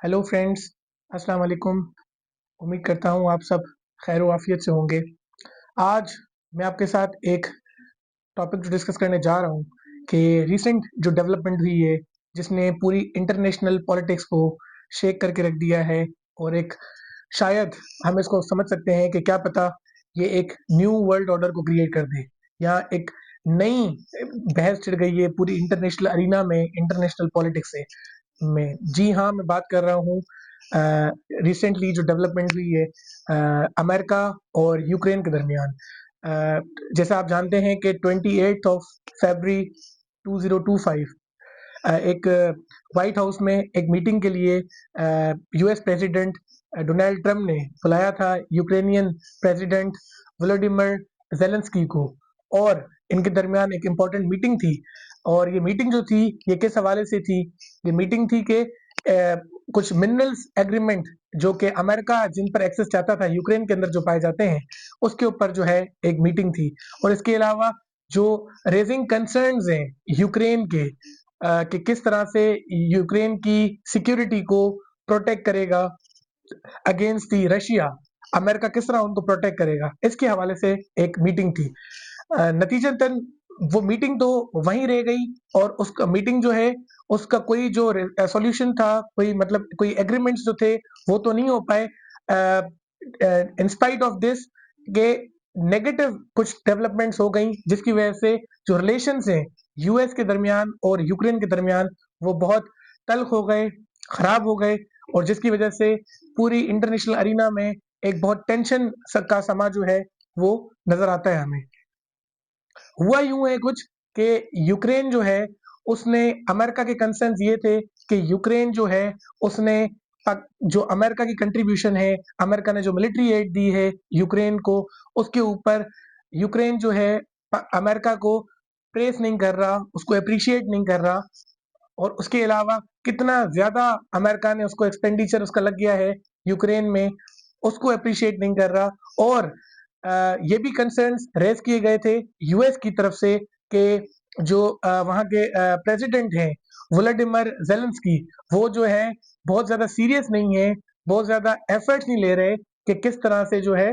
Hello friends, अस्सलाम वालेकुम। उम्मीद करता हूँ आप सब खैर आफियत से होंगे। आज मैं आपके साथ एक टॉपिक जो डिस्कस करने जा रहा हूँ कि रिसेंट जो डेवलपमेंट हुई है जिसने पूरी इंटरनेशनल पॉलिटिक्स को शेक करके रख दिया है और एक शायद हम इसको समझ सकते हैं कि क्या पता ये एक न्यू वर्ल्ड ऑर्डर को क्रिएट कर दे या एक नई बहस छिड़ गई है पूरी इंटरनेशनल अरीना में, इंटरनेशनल पॉलिटिक्स से में। जी हाँ, मैं बात कर रहा हूँ रिसेंटली जो डेवलपमेंट हुई है अमेरिका और यूक्रेन के दरमियान। जैसा आप जानते हैं कि 28 ऑफ फरवरी 2025 एक व्हाइट हाउस में एक मीटिंग के लिए यूएस प्रेसिडेंट डोनाल्ड ट्रम्प ने बुलाया था यूक्रेनियन प्रेसिडेंट व्लादिमीर जेलेंस्की को, और इनके दरमियान एक इम्पॉर्टेंट मीटिंग थी। और ये मीटिंग जो थी ये किस हवाले से थी? ये मीटिंग थी कि कुछ मिनरल्स एग्रीमेंट जो कि अमेरिका जिन पर एक्सेस चाहता था यूक्रेन के अंदर जो पाए जाते हैं, उसके ऊपर जो है एक मीटिंग थी। और इसके अलावा जो रेजिंग कंसर्न्स हैं यूक्रेन के कि किस तरह से यूक्रेन की सिक्योरिटी को प्रोटेक्ट करेगा अगेंस्ट दी रशिया, अमेरिका किस तरह उनको प्रोटेक्ट करेगा, इसके हवाले से एक मीटिंग थी। नतीजतन वो मीटिंग तो वहीं रह गई और उसका मीटिंग जो है उसका कोई जो सॉल्यूशन था, कोई मतलब कोई एग्रीमेंट्स जो थे वो तो नहीं हो पाए। इन स्पाइट ऑफ दिस के नेगेटिव कुछ डेवलपमेंट्स हो गई जिसकी वजह से जो रिलेशंस हैं यूएस के दरमियान और यूक्रेन के दरमियान वो बहुत तल्ख हो गए, खराब हो गए, और जिसकी वजह से पूरी इंटरनेशनल अरीना में एक बहुत टेंशन का समा जो है वो नजर आता है हमें। हुआ यूं है कुछ कि यूक्रेन जो है उसने अमेरिका के कंसर्न्स ये थे कि यूक्रेन जो है उसने जो अमेरिका की कंट्रीब्यूशन है, अमेरिका ने जो मिलिट्री एड दी है यूक्रेन को, उसके ऊपर यूक्रेन जो है अमेरिका को प्रेस नहीं कर रहा, उसको अप्रिशिएट नहीं कर रहा। और उसके अलावा कितना ज़्यादा अमेरिका ने उसको एक्सपेंडिचर उसका लग गया है यूक्रेन में, उसको अप्रिशिएट नहीं कर रहा। और ये भी कंसर्न्स रेज किए गए थे यूएस की तरफ से कि जो वहाँ के प्रेसिडेंट हैं व्लादिमीर जेलेंस्की, वो जो है बहुत ज़्यादा सीरियस नहीं है, बहुत ज़्यादा एफर्ट्स नहीं ले रहे कि किस तरह से जो है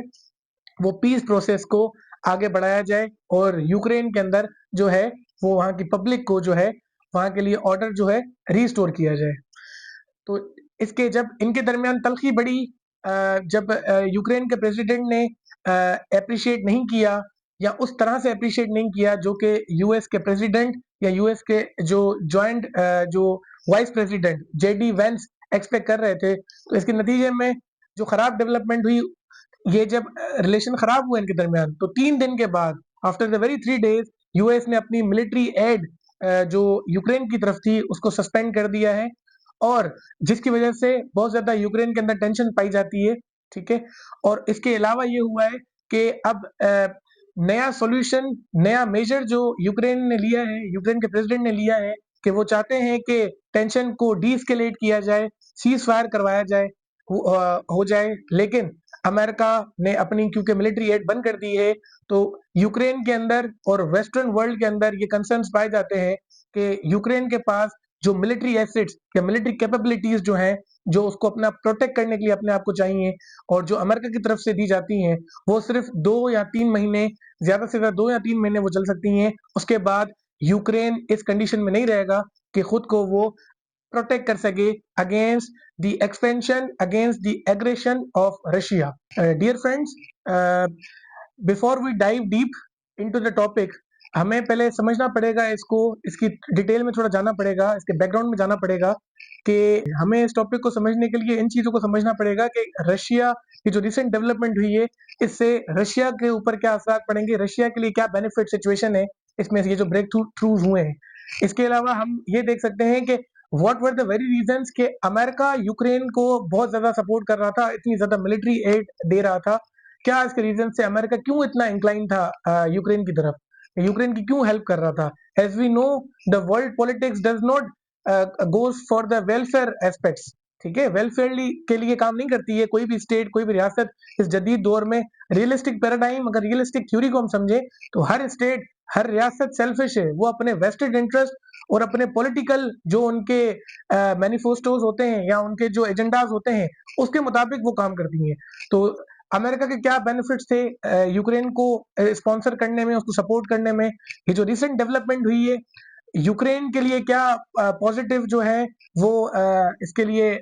वो पीस प्रोसेस को आगे बढ़ाया जाए और यूक्रेन के अंदर जो है वो वहाँ की पब्लिक को जो है वहाँ के लिए ऑर्डर जो है रीस्टोर किया जाए। तो इसके जब इनके दरमियान तल्खी बढ़ी, जब यूक्रेन के प्रेसिडेंट ने अप्रिशिएट नहीं किया या उस तरह से अप्रिशिएट नहीं किया जो कि यूएस के प्रेसिडेंट या यूएस के जो जॉइंट जो vice president JD Vance expect कर रहे थे, तो इसके नतीजे में जो खराब डेवलपमेंट हुई, ये जब रिलेशन खराब हुए इनके दरमियान, तो 3 दिन के बाद after the very 3 days US ने अपनी मिलिट्री एड जो यूक्रेन की तरफ थी उसको सस्पेंड कर दिया है, और जिसकी वजह से बहुत ज़्यादा यूक्रेन के अंदर टेंशन पाई जाती है। ठीक है। और इसके अलावा ये हुआ है कि अब नया सॉल्यूशन, नया मेजर जो यूक्रेन ने लिया है, यूक्रेन के प्रेसिडेंट ने लिया है कि वो चाहते हैं कि टेंशन को डीएस्केलेट किया जाए, सीज फायर करवाया जाए, हो जाए। लेकिन अमेरिका ने अपनी क्योंकि मिलिट्री एड बंद कर दी है, तो यूक्रेन के अंदर और वेस्टर्न वर्ल्ड के अंदर ये कंसर्न्स पाए जाते हैं कि यूक्रेन के पास जो मिलिट्री एसेट्स या मिलिट्री कैपेबिलिटीज जो हैं, जो उसको अपना प्रोटेक्ट करने के लिए अपने आप को चाहिए और जो अमेरिका की तरफ से दी जाती हैं, वो सिर्फ 2 या 3 महीने, ज़्यादा से ज़्यादा 2 या 3 महीने वो चल सकती हैं। उसके बाद यूक्रेन इस कंडीशन में नहीं रहेगा कि खुद को वो प्रोटेक्ट कर सके against the expansion, against the aggression of Russia. Dear friends, before we dive deep into the topic, हमें पहले समझना पड़ेगा इसको, इसकी डिटेल में थोड़ा जाना पड़ेगा, इसके बैकग्राउंड में जाना पड़ेगा कि हमें इस टॉपिक को समझने के लिए इन चीज़ों को समझना पड़ेगा कि रशिया की जो रिसेंट डेवलपमेंट हुई है, इससे रशिया के ऊपर क्या असर पड़ेंगे, रशिया के लिए क्या बेनिफिट सिचुएशन है इसमें, ये जो ब्रेक थ्रूज हुए हैं। इसके अलावा हम ये देख सकते हैं कि what were the very reasons कि अमेरिका यूक्रेन को बहुत ज़्यादा सपोर्ट कर रहा था, इतनी ज़्यादा मिलिट्री एड दे रहा था। क्या इसके रीजन से अमेरिका क्यों इतना इंक्लाइन था यूक्रेन की तरफ, यूक्रेन की क्यों हेल्प कर रहा था? As we know, the world politics does not goes for the welfare aspects. ठीक है, वेलफेयर के लिए काम नहीं करती है कोई भी स्टेट, कोई भी रियासत इस जदीद दौर में। रियलिस्टिक पैराडाइम, अगर रियलिस्टिक थ्योरी को हम समझे तो हर स्टेट, हर रियासत सेल्फिश है, वो अपने वेस्टेड इंटरेस्ट और अपने पॉलिटिकल जो उनके मैनिफेस्टोज होते हैं या उनके जो एजेंडाज होते हैं उसके मुताबिक वो काम करती हैं। तो अमेरिका के क्या बेनिफिट्स थे यूक्रेन को स्पॉन्सर करने में, उसको सपोर्ट करने में? ये जो रिसेंट डेवलपमेंट हुई है यूक्रेन के लिए क्या पॉजिटिव जो है वो इसके लिए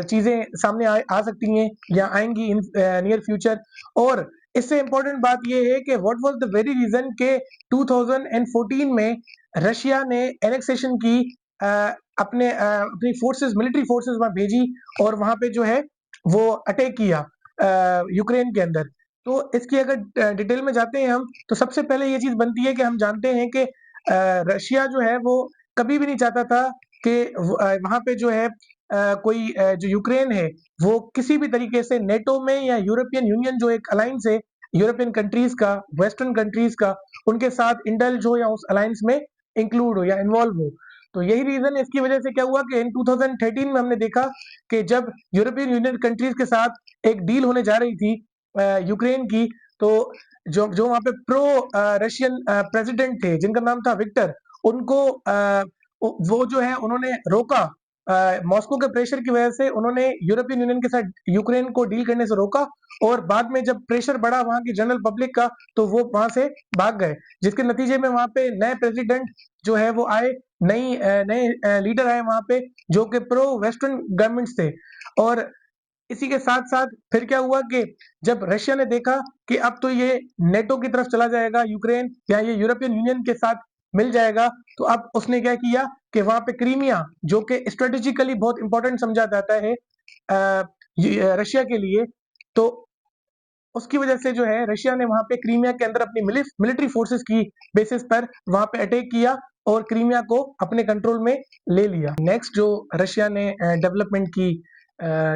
चीजें सामने आ सकती हैं या आएंगी इन नियर फ्यूचर? और इससे इंपॉर्टेंट बात ये है कि what was the very reason के 2014 में रशिया ने एनेक्सेशन की, अपनी फोर्सेस, मिलिट्री फोर्सेस वहां भेजी और वहां पे जो है वो अटैक किया यूक्रेन के अंदर। तो इसकी अगर डिटेल में जाते हैं हम, तो सबसे पहले ये चीज बनती है कि हम जानते हैं कि रशिया जो है वो कभी भी नहीं चाहता था कि वहाँ पे जो है कोई जो यूक्रेन है वो किसी भी तरीके से नेटो में या यूरोपियन यूनियन जो एक अलायंस है यूरोपियन कंट्रीज का, वेस्टर्न कंट्रीज का, उनके साथ इंडल्ज हो या उस अलायंस में इंक्लूड हो या इन्वॉल्व हो। तो यही रीजन है, इसकी वजह से क्या हुआ कि इन 2013 में हमने देखा कि जब यूरोपियन यूनियन कंट्रीज के साथ एक डील होने जा रही थी यूक्रेन की, तो जो जो वहाँ पे प्रो रशियन प्रेसिडेंट थे जिनका नाम था विक्टर, उनको वो जो है उन्होंने रोका। मॉस्को के प्रेशर की वजह से उन्होंने यूरोपियन यूनियन के साथ यूक्रेन को डील करने से रोका, और बाद में जब प्रेशर बढ़ा वहां की जनरल पब्लिक का, तो वो वहां से भाग गए, जिसके नतीजे में वहां पे नए प्रेसिडेंट जो है वो आए, नए लीडर आए वहां पे जो कि प्रो वेस्टर्न गवर्नमेंट्स थे। और इसी के साथ साथ फिर क्या हुआ कि जब रशिया ने देखा कि अब तो ये नेटो की तरफ चला जाएगा यूक्रेन, या ये यूरोपियन यूनियन के साथ मिल जाएगा, तो अब उसने क्या किया कि वहां पे क्रीमिया, जो कि स्ट्रेटेजिकली बहुत इंपॉर्टेंट समझा जाता है रशिया के लिए, तो उसकी वजह से जो है रशिया ने वहां पे क्रीमिया के अंदर अपनी मिलिट्री फोर्सेस की बेसिस पर वहां पे अटैक किया और क्रीमिया को अपने कंट्रोल में ले लिया। नेक्स्ट जो रशिया ने डेवलपमेंट की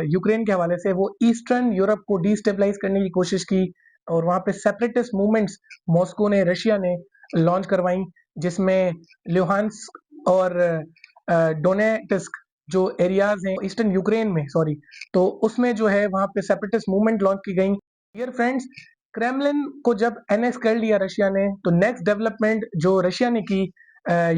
यूक्रेन के हवाले से, वो ईस्टर्न यूरोप को डिस्टेबलाइज करने की कोशिश की, और वहां पे सेपरेटिस्ट मूवमेंट्स मॉस्को ने, रशिया ने लॉन्च करवाई, जिसमें ल्यूहान्स्क और डोनेट्स्क जो एरियाज हैं ईस्टर्न यूक्रेन में, सॉरी, तो उसमें जो है वहां पे सेपरेटिस्ट मूवमेंट लॉन्च की गई। डियर फ्रेंड्स, क्रेमलिन को जब एनेक्स कर लिया रशिया ने, तो नेक्स्ट डेवलपमेंट जो रशिया ने की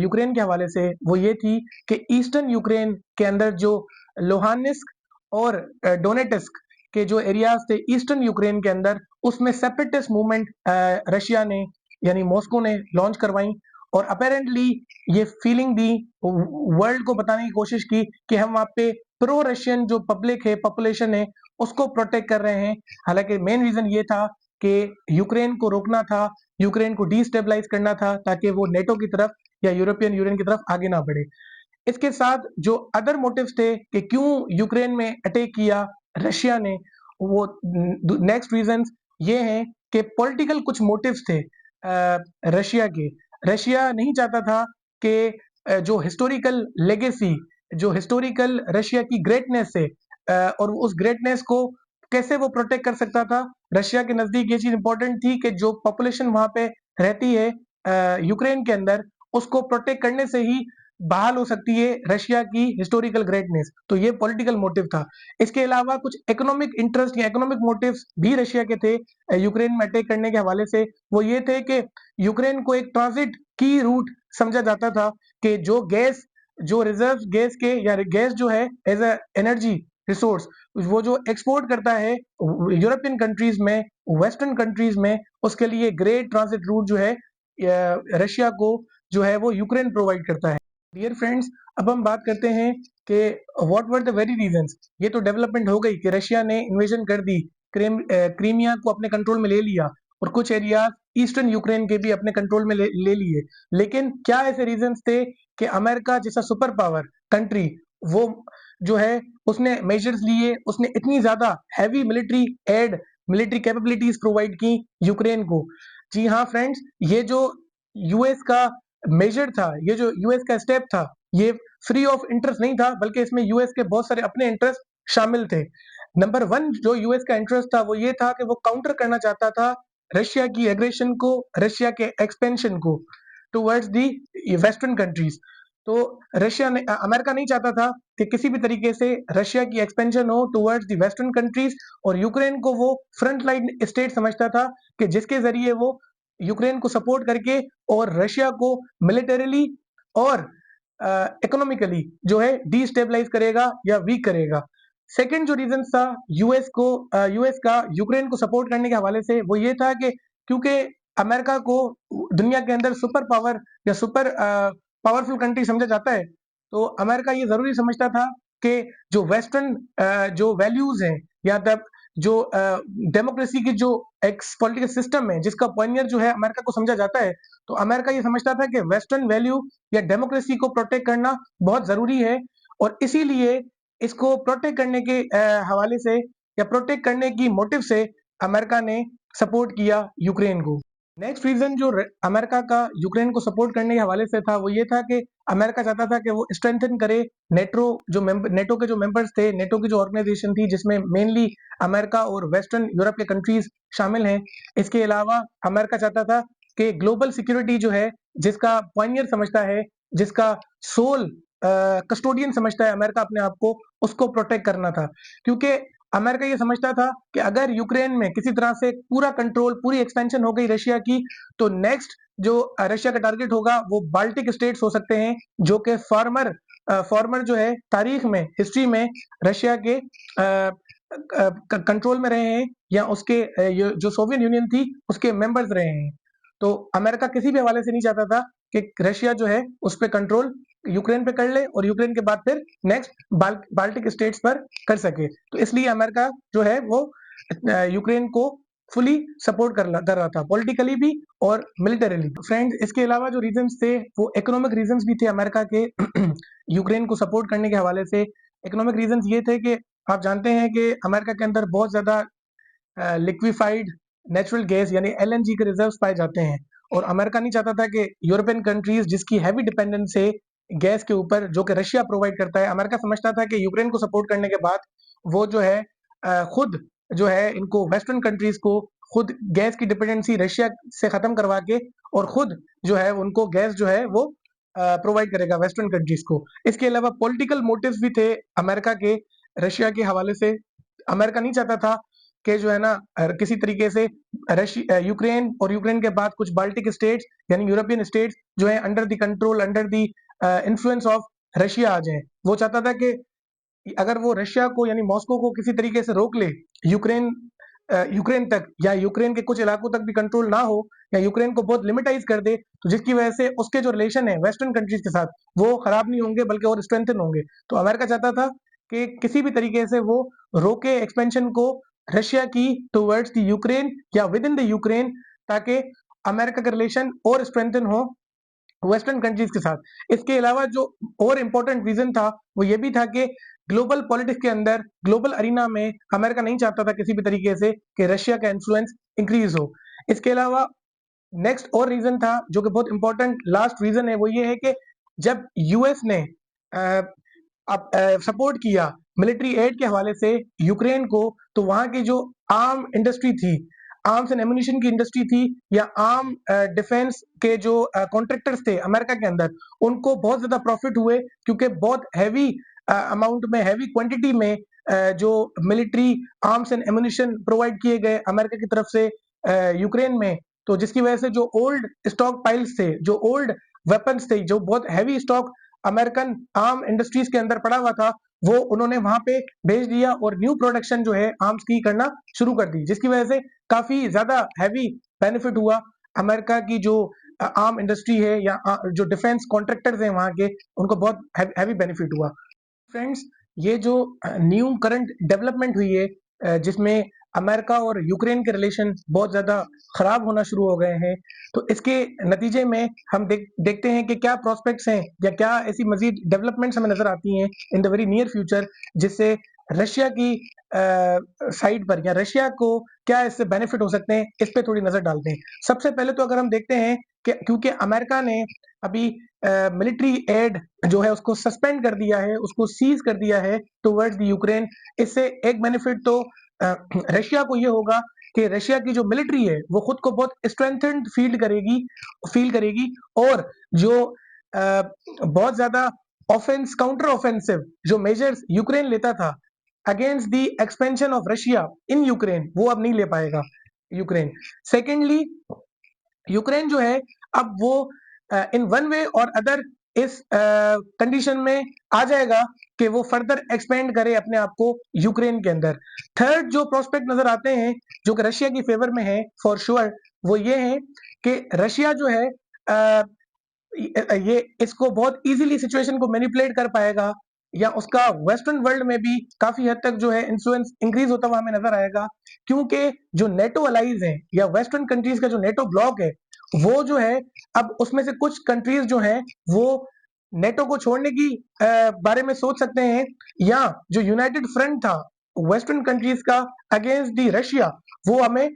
यूक्रेन के हवाले से वो ये थी कि ईस्टर्न यूक्रेन के अंदर जो लोहानिस्क और डोनेटस्क के जो एरियाज थे ईस्टर्न यूक्रेन के अंदर, उसमें सेपरेटिस्ट मूवमेंट रशिया ने यानी मॉस्को ने लॉन्च करवाई, और अपेरेंटली ये फीलिंग दी, वर्ल्ड को बताने की कोशिश की कि हम वहाँ पे प्रो रशियन जो पब्लिक है, पॉपुलेशन है, उसको प्रोटेक्ट कर रहे हैं। हालांकि मेन रीजन ये था कि यूक्रेन को रोकना था, यूक्रेन को डिस्टेबलाइज करना था, ताकि वो नेटो की तरफ या यूरोपियन यूनियन की तरफ आगे ना बढ़े। इसके साथ जो अदर मोटिव्स थे कि क्यों यूक्रेन में अटैक किया रशिया ने, वो नेक्स्ट रीजंस ये हैं कि पॉलिटिकल कुछ मोटिव्स थे रशिया के। रशिया नहीं चाहता था कि जो हिस्टोरिकल लेगेसी, जो हिस्टोरिकल रशिया की ग्रेटनेस है, और उस ग्रेटनेस को कैसे वो प्रोटेक्ट कर सकता था। रशिया के नजदीक ये चीज इंपॉर्टेंट थी कि जो पॉपुलेशन वहां पे रहती है यूक्रेन के अंदर, उसको प्रोटेक्ट करने से ही बहाल हो सकती है रशिया की हिस्टोरिकल ग्रेटनेस। तो ये पॉलिटिकल मोटिव था। इसके अलावा कुछ इकोनॉमिक इंटरेस्ट या इकोनॉमिक मोटिव्स भी रशिया के थे यूक्रेन में अटैक करने के हवाले से। वो ये थे कि यूक्रेन को एक ट्रांजिट की रूट समझा जाता था, कि जो गैस, जो रिजर्व गैस के या गैस जो है एज अ एनर्जी रिसोर्स, वो जो एक्सपोर्ट करता है यूरोपियन कंट्रीज में, वेस्टर्न कंट्रीज में, उसके लिए ग्रेट ट्रांजिट रूट जो है रशिया को जो है वो यूक्रेन प्रोवाइड करता है। डियर फ्रेंड्स, अब हम बात करते हैं कि what were the very reasons. ये तो डेवलपमेंट हो गई कि रशिया ने इन्वेजन कर दी, क्रीमिया को अपने कंट्रोल में ले लिया, और कुछ एरिया ईस्टर्न यूक्रेन के भी अपने कंट्रोल में ले लिए। लेकिन क्या ऐसे रीजंस थे कि अमेरिका जैसा सुपर पावर कंट्री, वो जो है उसने मेजर्स लिए, उसने इतनी ज्यादा heavy military add, military capabilities provide की यूक्रेन को? जी हाँ फ्रेंड्स, ये जो यूएस का मेजर था, ये जो यूएस का स्टेप था, ये फ्री ऑफ इंटरेस्ट नहीं था, बल्कि इसमें यूएस के बहुत सारे अपने इंटरेस्ट शामिल थे। नंबर वन जो यूएस का इंटरेस्ट था वो ये था कि वो काउंटर करना चाहता था रशिया की एग्रेशन को, रशिया के एक्सपेंशन को टुवर्ड्स दी वेस्टर्न कंट्रीज। तो रशिया ने अमेरिका नहीं चाहता था कि किसी भी तरीके से रशिया की एक्सपेंशन हो टुवर्ड्स द वेस्टर्न कंट्रीज, और यूक्रेन को वो फ्रंट लाइन स्टेट समझता था कि जिसके ज़रिए वो यूक्रेन को सपोर्ट करके और रशिया को मिलिटरीली और इकोनॉमिकली जो है डिस्टेबलाइज करेगा या वीक करेगा। सेकंड जो रीज़न था यूएस का यूक्रेन को सपोर्ट करने के हवाले से, वो ये था कि क्योंकि अमेरिका को दुनिया के अंदर सुपर पावर या सुपर पावरफुल कंट्री समझा जाता है, तो अमेरिका ये ज़रूरी समझता था कि जो वेस्टर्न जो वैल्यूज़ हैं या द जो डेमोक्रेसी की जो एक पॉलिटिकल सिस्टम है जिसका पायनियर जो है अमेरिका को समझा जाता है, तो अमेरिका ये समझता था कि वेस्टर्न वैल्यू या डेमोक्रेसी को प्रोटेक्ट करना बहुत ज़रूरी है, और इसीलिए इसको प्रोटेक्ट करने के हवाले से या प्रोटेक्ट करने की मोटिव से अमेरिका ने सपोर्ट किया यूक्रेन को। नेक्स्ट रीज़न जो अमेरिका का यूक्रेन को सपोर्ट करने के हवाले से था, वो ये था कि अमेरिका चाहता था कि वो स्ट्रेंथन करे नेटो के जो मेंबर्स थे, नेटो की जो ऑर्गेनाइजेशन थी जिसमें मेनली अमेरिका और वेस्टर्न यूरोप के कंट्रीज शामिल हैं। इसके अलावा अमेरिका चाहता था कि ग्लोबल सिक्योरिटी जो है, जिसका पायनियर समझता है, जिसका सोल कस्टोडियन समझता है अमेरिका अपने आप को, उसको प्रोटेक्ट करना था। क्योंकि अमेरिका ये समझता था कि अगर यूक्रेन में किसी तरह से पूरा कंट्रोल, पूरी एक्सपेंशन हो गई रशिया की, तो नेक्स्ट जो रशिया का टारगेट होगा वो बाल्टिक स्टेट्स हो सकते हैं, जो कि फॉर्मर जो है तारीख में, हिस्ट्री में रशिया के कंट्रोल में रहे हैं, या उसके जो सोवियत यूनियन थी उसके मेंबर्स रहे हैं। तो अमेरिका किसी भी हवाले से नहीं चाहता था कि रशिया जो है उस पर कंट्रोल यूक्रेन पे कर ले और यूक्रेन के बाद फिर नेक्स्ट बाल्टिक स्टेट्स पर कर सके। तो इसलिए अमेरिका जो है वो यूक्रेन को फुली सपोर्ट कर रहा था, पॉलिटिकली भी और मिलिटरीली। फ्रेंड्स, इसके अलावा जो रीजंस थे वो इकोनॉमिक रीजंस भी थे अमेरिका के यूक्रेन को सपोर्ट करने के हवाले से। इकोनॉमिक रीजंस ये थे कि आप जानते हैं कि अमेरिका के अंदर बहुत ज़्यादा लिक्विफाइड नेचुरल गैस यानी एलएनजी के रिजर्व्स पाए जाते हैं, और अमेरिका नहीं चाहता था कि यूरोपियन कंट्रीज जिसकी हैवी डिपेंडेंस है गैस के ऊपर जो कि रशिया प्रोवाइड करता है, अमेरिका समझता था कि यूक्रेन को सपोर्ट करने के बाद वो जो है खुद जो है इनको वेस्टर्न कंट्रीज को खुद गैस की डिपेंडेंसी रशिया से ख़त्म करवा के और खुद जो है उनको गैस जो है वो प्रोवाइड करेगा वेस्टर्न कंट्रीज को। इसके अलावा पॉलिटिकल मोटिव्स भी थे अमेरिका के रशिया के हवाले से। अमेरिका नहीं चाहता था कि जो है ना किसी तरीके से यूक्रेन और यूक्रेन के बाद कुछ बाल्टिक स्टेट्स यानी यूरोपियन स्टेट्स जो है under the control, under the influence of Russia आ जाएं। वो चाहता था कि अगर वो रशिया को यानी मॉस्को को किसी तरीके से रोक ले, यूक्रेन तक या यूक्रेन के कुछ इलाकों तक भी कंट्रोल ना हो, या यूक्रेन को बहुत लिमिटाइज कर दे, तो जिसकी वजह से उसके जो रिलेशन है वेस्टर्न कंट्रीज के साथ वो खराब नहीं होंगे बल्कि और स्ट्रेंथन होंगे। तो अमेरिका चाहता था कि किसी भी तरीके से वो रोके एक्सपेंशन को रशिया की टुवर्ड्स द यूक्रेन या विद इन द यूक्रेन, ताकि अमेरिका का रिलेशन और स्ट्रेंथन हो वेस्टर्न कंट्रीज के साथ। इसके अलावा जो और इम्पोर्टेंट रीजन था वो ये भी था कि ग्लोबल पॉलिटिक्स के अंदर, ग्लोबल अरीना में अमेरिका नहीं चाहता था किसी भी तरीके से कि रशिया का इन्फ्लुएंस इंक्रीज हो। इसके अलावा नेक्स्ट और रीजन था जो कि बहुत इंपॉर्टेंट लास्ट रीजन है, वो ये है कि जब यूएस ने सपोर्ट किया मिलिट्री एड के हवाले से यूक्रेन को, तो वहां की जो आर्म इंडस्ट्री थी, आर्म्स एंड एम्यूनिशन की इंडस्ट्री थी, या आर्म डिफेंस के जो कॉन्ट्रैक्टर्स थे अमेरिका के अंदर, उनको बहुत ज्यादा प्रॉफिट हुए, क्योंकि बहुत हैवी अमाउंट में, हैवी क्वांटिटी में जो military arms and ammunition provide किए गए अमेरिका की तरफ से यूक्रेन में। तो जिसकी वजह से जो ओल्ड स्टॉक पाइल्स थे, जो ओल्ड वेपन्स थे, जो बहुत heavy stock American arm industries के अंदर पड़ा हुआ था, वो उन्होंने वहां पे भेज दिया और न्यू प्रोडक्शन जो है आर्म्स की करना शुरू कर दी, जिसकी वजह से काफी ज्यादा हैवी बेनिफिट हुआ अमेरिका की जो आर्म इंडस्ट्री है या जो डिफेंस कॉन्ट्रैक्टर्स हैं वहां के, उनको बहुत हैवी बेनिफिट हुआ। फ्रेंड्स, ये जो न्यू करंट डेवलपमेंट हुई है जिसमें अमेरिका और यूक्रेन के रिलेशन बहुत ज़्यादा ख़राब होना शुरू हो गए हैं, तो इसके नतीजे में हम देखते हैं कि क्या प्रॉस्पेक्ट्स हैं या क्या ऐसी मज़ीद डेवलपमेंट्स हमें नज़र आती हैं in the very near future, जिससे रशिया की साइड पर या रशिया को क्या इससे बेनिफिट हो सकते हैं, इस पे थोड़ी नज़र डालते हैं। सबसे पहले तो अगर हम देखते हैं कि क्योंकि अमेरिका ने अभी मिलिट्री एड जो है उसको सस्पेंड कर दिया है, उसको सीज कर दिया है टुवर्ड्स द यूक्रेन। इससे एक बेनिफिट तो रशिया को ये होगा कि रशिया की जो मिलिट्री है वो खुद को बहुत स्ट्रेंथेंड फील करेगी, और जो बहुत ज़्यादा ऑफेंस काउंटर ऑफेंसिव जो मेजर्स यूक्रेन लेता था against the expansion of Russia in Ukraine, वो अब नहीं ले पाएगा यूक्रेन। सेकेंडली, यूक्रेन जो है अब वो इन वन वे और अदर इस कंडीशन में आ जाएगा कि वो फर्दर एक्सपेंड करे अपने आप को यूक्रेन के अंदर। थर्ड जो प्रोस्पेक्ट नजर आते हैं जो कि रशिया की फेवर में है फॉर श्योर, वो ये है कि रशिया जो है ये इसको बहुत इजीली सिचुएशन को मैनिपुलेट कर पाएगा या उसका वेस्टर्न वर्ल्ड में भी काफी हद तक जो है इन्फ्लुएंस इंक्रीज होता हुआ हमें नजर आएगा, क्योंकि जो नेटो अलाइज हैं या वेस्टर्न कंट्रीज का जो नेटो ब्लॉक है वो जो है अब उसमें से कुछ कंट्रीज जो हैं वो नेटो को छोड़ने की बारे में सोच सकते हैं, या जो यूनाइटेड फ्रंट था वेस्टर्न कंट्रीज का अगेंस्ट दी रशिया वो हमें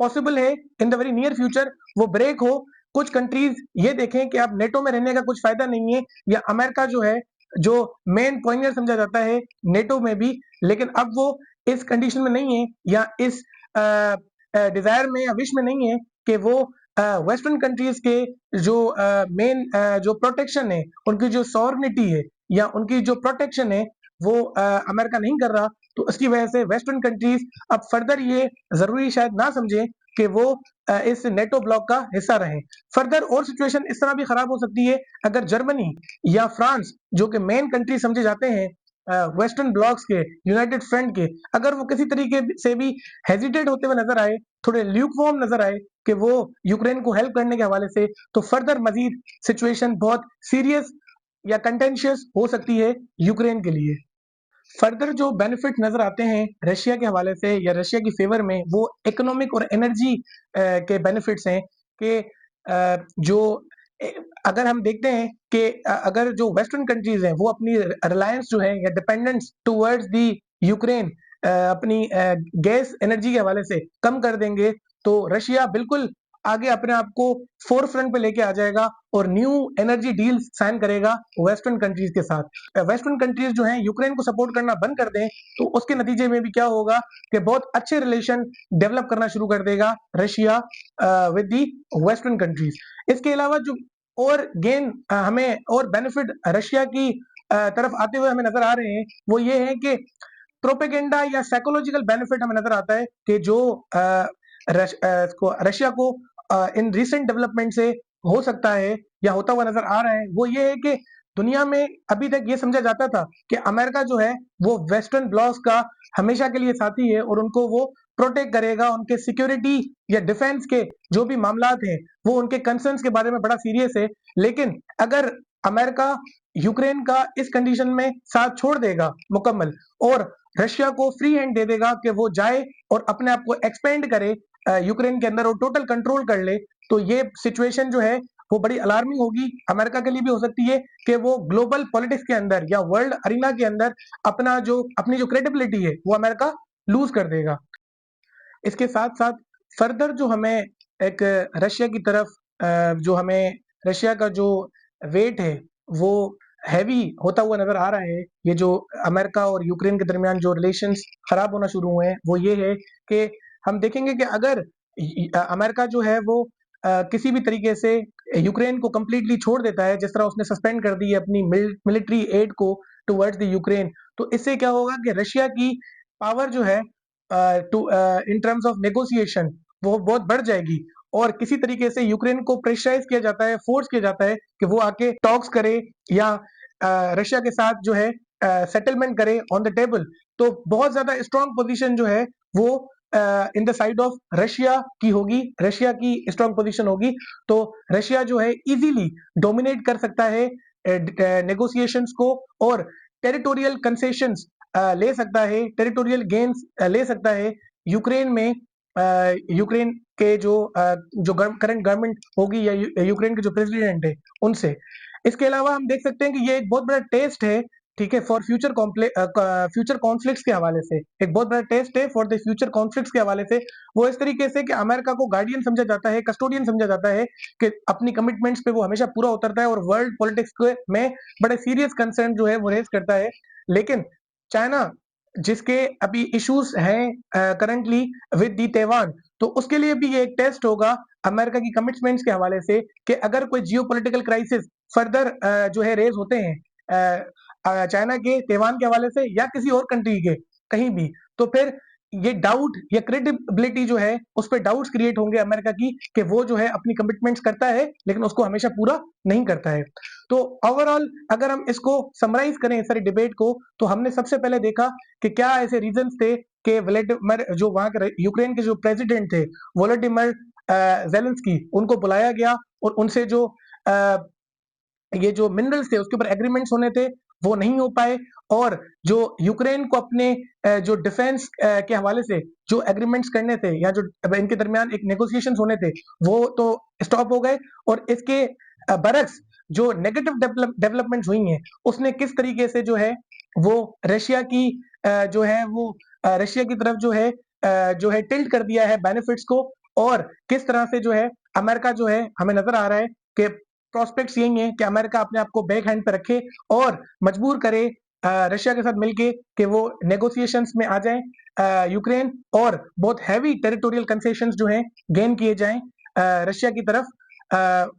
पॉसिबल है in the very near future वो ब्रेक हो। कुछ कंट्रीज ये देखें कि अब नेटो में रहने का कुछ फायदा नहीं है, या अमेरिका जो है जो मेन पॉइंटर समझा जाता है नेटो में भी, लेकिन अब वो इस कंडीशन में नहीं है या इस डिजायर में या विश में नहीं है कि वो वेस्टर्न कंट्रीज के जो मेन जो प्रोटेक्शन है, उनकी जो सॉवरेनिटी है या उनकी जो प्रोटेक्शन है वो अमेरिका नहीं कर रहा। तो उसकी वजह से वेस्टर्न कंट्रीज अब फर्दर ये जरूरी शायद ना समझें कि वो इस नेटो ब्लॉक का हिस्सा रहें। फर्दर और सिचुएशन इस तरह भी खराब हो सकती है अगर जर्मनी या फ्रांस जो कि मेन कंट्री समझे जाते हैं वेस्टर्न ब्लॉक्स के, यूनाइटेड फ्रंट के, अगर वो किसी तरीके से भी हेजिटेट होते हुए नजर आए, थोड़े ल्यूकवार्म नजर आए कि वो यूक्रेन को हेल्प करने के हवाले से, तो फर्दर मजीद सिचुएशन बहुत सीरियस या कंटेंशियस हो सकती है यूक्रेन के लिए। फर्दर जो बेनिफिट नजर आते हैं रशिया के हवाले से या रशिया की फेवर में, वो इकोनॉमिक और एनर्जी के बेनिफिट्स हैं कि जो अगर हम देखते हैं कि अगर जो वेस्टर्न कंट्रीज हैं वो अपनी रिलायंस जो है या डिपेंडेंस टुवर्ड्स दी यूक्रेन अपनी गैस एनर्जी के हवाले से कम कर देंगे, तो रशिया बिल्कुल आगे अपने आप को फोर फ्रंट पे लेके आ जाएगा और न्यू एनर्जी डील साइन करेगा वेस्टर्न कंट्रीज के साथ। वेस्टर्न कंट्रीज जो हैं यूक्रेन को सपोर्ट करना बंद कर दें तो उसके नतीजे में भी क्या होगा कि बहुत अच्छे रिलेशन डेवलप करना शुरू कर देगा Russia with the western countries. इसके अलावा जो और गेन हमें और बेनिफिट रशिया की तरफ आते हुए हमें नजर आ रहे हैं वो ये है कि प्रोपेगेंडा या साइकोलॉजिकल बेनिफिट हमें नजर आता है कि जो रशिया को इन रिसेंट डेवलपमेंट से हो सकता है या होता हुआ नजर आ रहा है, वो ये है कि दुनिया में अभी तक ये समझा जाता था कि अमेरिका जो है वो वेस्टर्न ब्लॉक्स का हमेशा के लिए साथी है और उनको वो प्रोटेक्ट करेगा, उनके सिक्योरिटी या डिफेंस के जो भी मामलात हैं वो उनके कंसर्न्स के बारे में बड़ा सीरियस है। लेकिन अगर अमेरिका यूक्रेन का इस कंडीशन में साथ छोड़ देगा मुकम्मल और रशिया को फ्री हैंड दे देगा कि वो जाए और अपने आप को एक्सपेंड करे यूक्रेन के अंदर और टोटल कंट्रोल कर ले, तो ये सिचुएशन जो है वो बड़ी अलार्मिंग होगी। अमेरिका के लिए भी हो सकती है कि वो ग्लोबल पॉलिटिक्स के अंदर या वर्ल्ड अरीना के अंदर अपनी जो क्रेडिबिलिटी है वो अमेरिका लूज कर देगा। इसके साथ साथ फर्दर जो हमें एक रशिया की तरफ जो हमें रशिया का जो वेट है वो हैवी होता हुआ नजर आ रहा है। ये जो अमेरिका और यूक्रेन के दरमियान जो रिलेशंस खराब होना शुरू हुए हैं वो ये है कि हम देखेंगे कि अगर अमेरिका जो है वो किसी भी तरीके से यूक्रेन को कंप्लीटली छोड़ देता है, जिस तरह उसने सस्पेंड कर दी है अपनी मिलिट्री एड को टुवर्ड्स द यूक्रेन, तो इससे क्या होगा कि रशिया की पावर जो है to in terms of negotiation वो बहुत बढ़ जाएगी और किसी तरीके से यूक्रेन को प्रेशराइज किया जाता है, फोर्स किया जाता है कि वो आके टॉक्स करे या रशिया के साथ जो है सेटलमेंट करे ऑन द टेबल। तो बहुत ज्यादा स्ट्रॉन्ग पोजीशन जो है वो in the side of Russia की होगी, रशिया की स्ट्रॉन्ग पोजीशन होगी। तो रशिया जो है इजीली डोमिनेट कर सकता है नेगोशिएशंस को और टेरिटोरियल कंसेशंस ले सकता है, टेरिटोरियल गेन्स ले सकता है यूक्रेन में, यूक्रेन के जो करंट गवर्नमेंट होगी या यूक्रेन के जो प्रेसिडेंट है उनसे। इसके अलावा हम देख सकते हैं कि ये एक बहुत बड़ा टेस्ट है, ठीक है, फॉर फ्यूचर कॉन्फ्लिक्ट्स के हवाले से एक बहुत बड़ा टेस्ट है फॉर द फ्यूचर कॉन्फ्लिक्ट्स के हवाले से। वो इस तरीके से कि अमेरिका को गार्डियन समझा जाता है, कस्टोडियन समझा जाता है कि अपनी कमिटमेंट्स पे वो हमेशा पूरा उतरता है और वर्ल्ड पॉलिटिक्स में बड़े सीरियस कंसर्न जो है वो रेज करता है। लेकिन चाइना जिसके अभी इश्यूज हैं करंटली विद दी ताइवान, तो उसके लिए भी ये एक टेस्ट होगा अमेरिका की कमिटमेंट्स के हवाले से कि अगर कोई जियोपॉलिटिकल क्राइसिस फर्दर जो है रेज होते हैं चाइना के ताइवान के हवाले से या किसी और कंट्री के कहीं भी, तो फिर ये डाउट या क्रेडिबिलिटी जो है उस पर डाउट्स क्रिएट होंगे अमेरिका की कि वो जो है अपनी कमिटमेंट्स करता है लेकिन उसको हमेशा पूरा नहीं करता है। तो ओवरऑल अगर हम इसको समराइज करें इस सारी डिबेट को, तो हमने सबसे पहले देखा कि क्या ऐसे रीजंस थे कि व्लादिमीर जो वहां के यूक्रेन के जो प्रेसिडेंट थे वोलोडिमिर जेलेंस्की, उनको बुलाया गया और उनसे जो ये जो मिनरल्स थे उसके ऊपर एग्रीमेंट्स होने थे वो नहीं हो पाए, और जो यूक्रेन को अपने जो डिफेंस के हवाले से जो एग्रीमेंट्स करने थे या जो इनके दरमियान एक नेगोशिएशंस होने थे वो तो स्टॉप हो गए। और इसके बरक्स जो नेगेटिव डेवलपमेंट्स हुई हैं उसने किस तरीके से जो है वो रशिया की जो है वो रशिया की तरफ जो है टिल्ट कर दिया है बेनिफिट्स को, और किस तरह से जो है अमेरिका जो है हमें नजर आ रहा है कि प्रोस्पेक्ट्स यही है कि अमेरिका अपने आप को बैक हैंड पे रखे और मजबूर करे रशिया के साथ मिलके कि वो नेगोशिएशंस में आ जाए यूक्रेन, और बहुत हैवी टेरिटोरियल कंसेशंस जो हैं गेन किए जाएं रशिया की तरफ,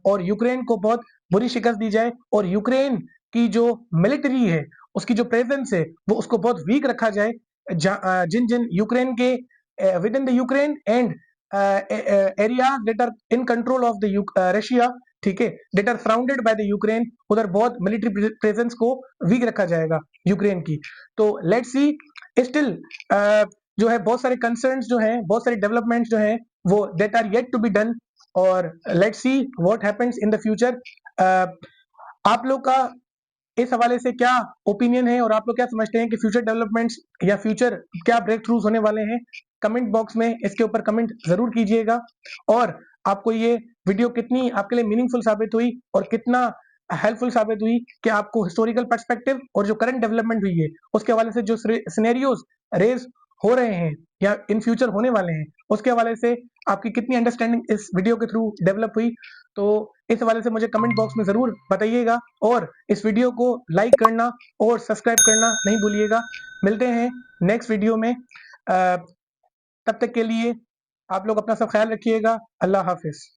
और यूक्रेन को बहुत बुरी शिकस्त दी जाए, और यूक्रेन की जो मिलिट्री है उसकी जो प्रेजेंस है वो उसको बहुत वीक रखा जाए, जिन जिन यूक्रेन के with in the Ukraine and area that are in control of the Russia, ठीक है, that are surrounded by the Ukraine, उधर बहुत मिलिट्री प्रेजेंस को वीक रखा जाएगा यूक्रेन की। तो लेट्स सी स्टिल जो है बहुत सारे कंसर्न्स जो हैं, बहुत सारे डेवलपमेंट्स जो हैं वो that are yet to be done, और let's see what happens in the future. आप लोग का इस हवाले से क्या ओपिनियन है और आप लोग क्या समझते हैं कि फ्यूचर डेवलपमेंट्स या फ्यूचर क्या ब्रेक थ्रूज होने वाले हैं? कमेंट बॉक्स में इसके ऊपर कमेंट जरूर कीजिएगा, और आपको ये वीडियो कितनी आपके लिए मीनिंगफुल साबित हुई और कितना हेल्पफुल साबित हुई कि आपको हिस्टोरिकल पर्सपेक्टिव और जो करंट डेवलपमेंट हुई है उसके हवाले से जो सिनेरियोज रेज हो रहे हैं या इन फ्यूचर होने वाले हैं उसके हवाले से आपकी कितनी अंडरस्टैंडिंग इस वीडियो के थ्रू डेवलप हुई, तो इस हवाले से मुझे कमेंट बॉक्स में ज़रूर बताइएगा, और इस वीडियो को लाइक करना और सब्सक्राइब करना नहीं भूलिएगा। मिलते हैं नेक्स्ट वीडियो में, तब तक के लिए आप लोग अपना सब ख्याल रखिएगा। अल्लाह हाफिज़।